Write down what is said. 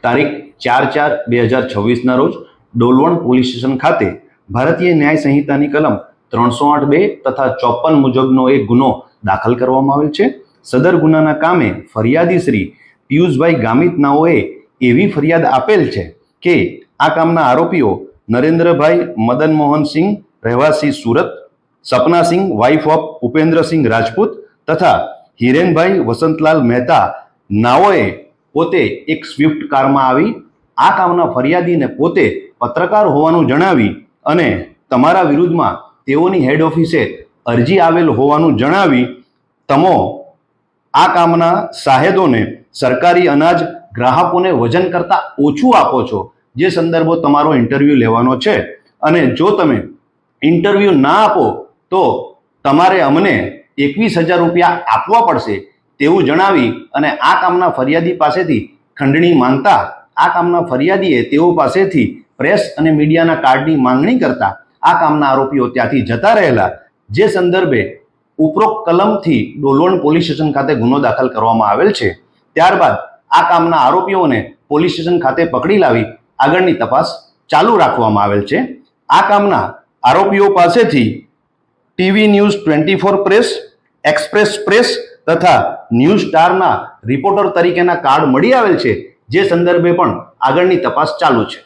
તારીખ 4/4/2026ના રોજ Dolvan police station ખાતે ભારતીય ન્યાય સંહિતાની કલમ 308(2) તથા 54 મુજબનો એક ગુનો દાખલ કરવામાં આવેલ છે। સદર ગુનાના કામે ફરિયાદી શ્રી પિયુષભાઈ ગામિત નાઓએ એવી ફરિયાદ આપેલ છે કે આ કામના આરોપીઓ નરેન્દ્રભાઈ મદન મોહનસિંહ રહેવાસી સુરત, સપનાસિંહ વાઇફ ઓફ ઉપેન્દ્રસિંહ રાજપૂત તથા હિરેનભાઈ વસંતલાલ મહેતા નાઓએ પોતે એક સ્વિફ્ટ કારમાં આવી આ કામના ફરિયાદીને પોતે પત્રકાર હોવાનું જણાવી અને તમારા વિરુદ્ધમાં તેઓની હેડ ઓફિસે અરજી આવેલ હોવાનું જણાવી તમો આ કામના શાહેદોને સરકારી અનાજ ગ્રાહકોને વજન કરતા ઓછું આપો છો, જે સંદર્ભો તમારો ઇન્ટરવ્યૂ લેવાનો છે અને જો તમે ઇન્ટરવ્યૂ ના આપો તો તમારે અમને 21,000 રૂપિયા આપવા પડશે તેવું જણાવી અને આ કામના ફરિયાદી પાસેથી ખંડણી માંગતા આ કામના ફરિયાદીએ તેઓ પાસેથી પ્રેસ અને મીડિયાના કાર્ડની માંગણી કરતા આ કામના આરોપીઓ ત્યાંથી જતા રહેલા, જે સંદર્ભે ઉપરોક્ત કલમથી ડોલવણ પોલીસ સ્ટેશન ખાતે ગુનો દાખલ કરવામાં આવેલ છે। ત્યારબાદ આ કામના આરોપીઓને પોલીસ સ્ટેશન ખાતે પકડી લાવી આગળની તપાસ ચાલુ રાખવામાં આવેલ છે। આ કામના આરોપીઓ પાસેથી TV news 24 press, express press તથા ન્યૂઝ સ્ટારના રિપોર્ટર તરીકેના કાર્ડ મળી આવેલ છે, જે સંદર્ભે પણ આગળની તપાસ ચાલુ છે।